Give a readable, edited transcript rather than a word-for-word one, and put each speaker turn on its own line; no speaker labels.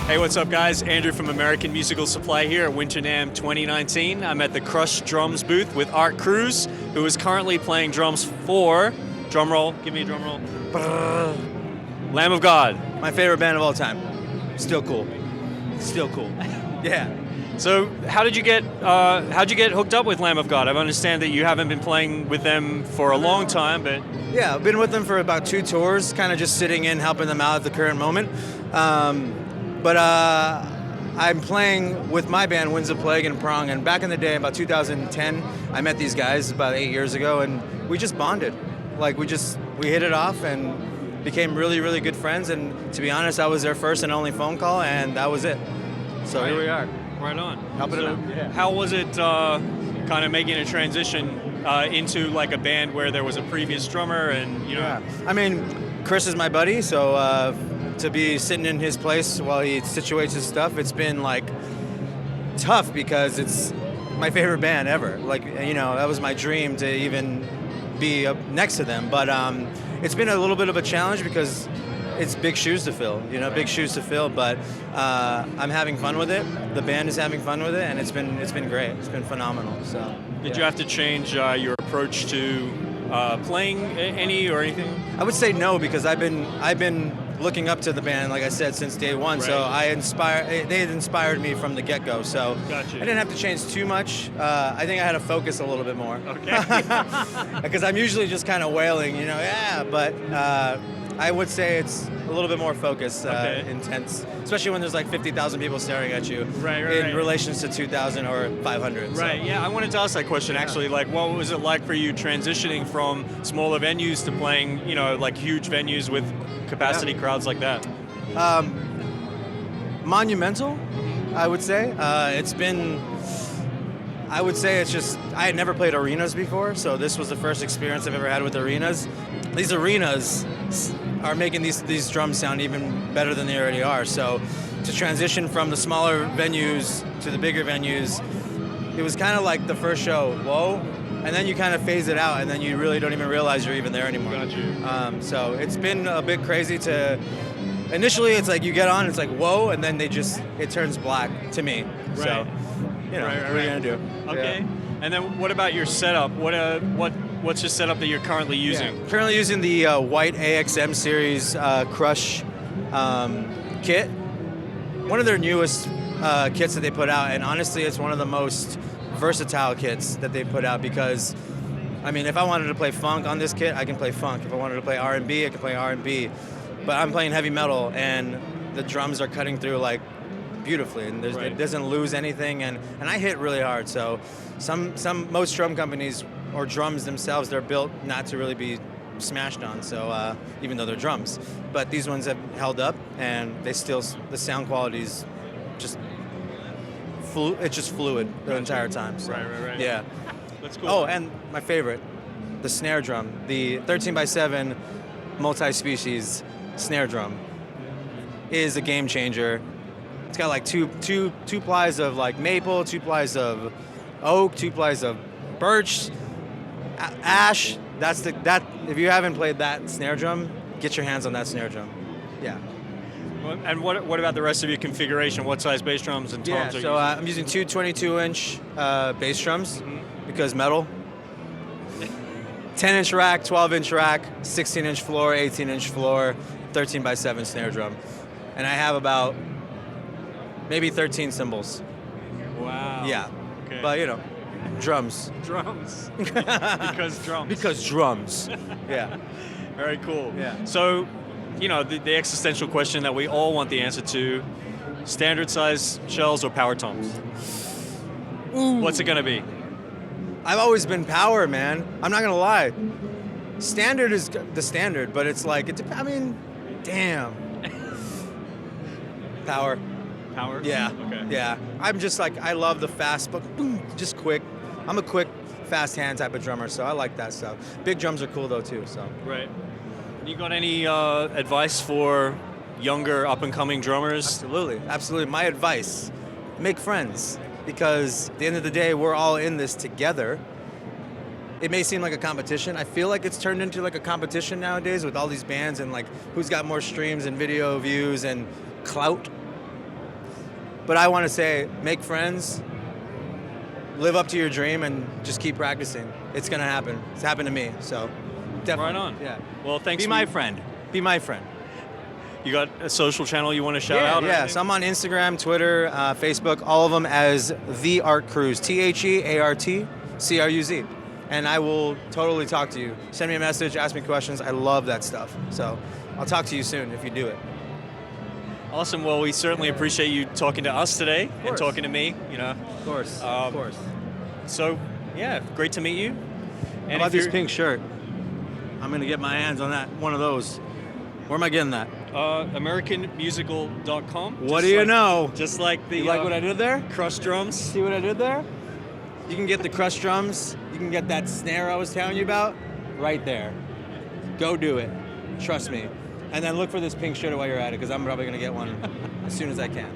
Hey, what's up, guys? Andrew from American Musical Supply here at Winter NAMM 2019. I'm at the Crush Drums booth with Art Cruz, who is currently playing drums for, drum roll, give me a drum roll, Lamb of God.
My favorite band of all time. Still cool. Still cool. Yeah.
So how'd you get hooked up with Lamb of God? I understand that you haven't been playing with them for a long time, but...
Yeah, I've been with them for about 2 tours, kind of just sitting in, helping them out at the current moment. But I'm playing with my band, Winds of Plague and Prong, and back in the day, about 2010, I met these guys about 8 years ago, and we just bonded. Like, we hit it off and became really, really good friends, and to be honest, I was their first and only phone call, and that was it. So
right.
Here we are.
Right on.
Helping
so
it out. Yeah.
How was it kind of making a transition into like a band where there was a previous drummer and, you know...
Yeah. I mean, Chris is my buddy, so to be sitting in his place while he situates his stuff, it's been like tough because it's my favorite band ever. Like, you know, that was my dream to even be up next to them. But it's been a little bit of a challenge because it's big shoes to fill, you know, big shoes to fill. But I'm having fun with it. The band is having fun with it, and it's been great. It's been phenomenal. So.
Did you have to change your approach to playing any or anything?
I would say no, because I've been looking up to the band, like I said, since day one.
Right.
So they had inspired me from the get-go. So
Gotcha.
I didn't have to change too much. I think I had to focus a little bit more.
Okay.
Because I'm usually just kind of wailing, you know, yeah. But I would say it's a little bit more focused, intense, especially when there's like 50,000 people staring at you in relations to 2,000 or 500.
Right, yeah, I wanted to ask that question actually, like what was it like for you transitioning from smaller venues to playing, you know, like huge venues with capacity crowds like that?
Monumental, I would say. It's just, I had never played arenas before, so this was the first experience I've ever had with arenas. These arenas are making these drums sound even better than they already are. So to transition from the smaller venues to the bigger venues, it was kind of like the first show, whoa, and then you kind of phase it out, and then you really don't even realize you're even there anymore.
Got you.
So it's been a bit crazy to, initially it's like you get on, it's like, whoa, and then it turns black to me.
Right.
So, you know, what are you gonna do?
Okay.
Yeah.
And then what about your setup? What's your setup that you're currently using?
Yeah. Currently using the white AXM series Crush kit. One of their newest kits that they put out, and honestly, it's one of the most versatile kits that they put out because, I mean, if I wanted to play funk on this kit, I can play funk. If I wanted to play R&B, I can play R&B. But I'm playing heavy metal, and the drums are cutting through like beautifully, and it doesn't lose anything, and I hit really hard. So most drum companies or drums themselves, they're built not to really be smashed on, so even though they're drums, but these ones have held up, and the sound quality is just fluid the entire time. So,
right.
Yeah.
That's cool.
Oh, and my favorite, the snare drum, the 13x7 multi-species snare drum is a game changer. It's got like two plies of like maple, 2 plies of oak, 2 plies of birch, ash. That if you haven't played that snare drum, get your hands on that snare drum. Yeah.
And what about the rest of your configuration? What size bass drums and toms are you using?
I'm using 2 22-inch bass drums because metal. 10-inch rack, 12-inch rack, 16-inch floor, 18-inch floor, 13x7 snare drum, and I have about maybe 13 cymbals.
Wow.
Yeah.
Okay.
But, you know, drums.
Drums. Because drums.
Because drums. Yeah.
Very cool.
Yeah.
So, you know, the existential question that we all want the answer to, standard size shells or power toms?
Ooh.
What's it going to be?
I've always been power, man. I'm not going to lie. Standard is the standard, but it's like, damn. Power.
Power?
Yeah.
Okay.
Yeah. I'm just like, I love the fast, but boom, just quick. I'm a quick, fast hand type of drummer, so I like that stuff. Big drums are cool though too, so.
Right. You got any advice for younger up-and-coming drummers?
Absolutely. My advice, make friends, because at the end of the day, we're all in this together. It may seem like a competition. I feel like it's turned into like a competition nowadays with all these bands and like who's got more streams and video views and clout. But I want to say, make friends, live up to your dream, and just keep practicing. It's gonna happen. It's happened to me, so definitely.
Right on.
Yeah.
Well, thanks.
Be my friend. Be my friend.
You got a social channel you want to shout out? or
Yeah.
anything?
So I'm on Instagram, Twitter, Facebook, all of them as the Art Cruz, TheArtCruz, and I will totally talk to you. Send me a message, ask me questions. I love that stuff. So I'll talk to you soon if you do it.
Awesome. Well, we certainly appreciate you talking to us today and
course.
talking to me. You know.
Of course.
Of
course.
So, yeah, great to meet you.
How
And
about
if
this
you're
pink shirt? I'm gonna get my hands on that. One of those. Where am I getting that?
AmericanMusical.com.
What do you know?
Just like the
You like what I did there?
Crush Drums.
See what I did there? You can get the Crush Drums. You can get that snare I was telling you about right there. Go do it. Trust me. And then look for this pink shirt while you're at it, because I'm probably going to get one as soon as I can.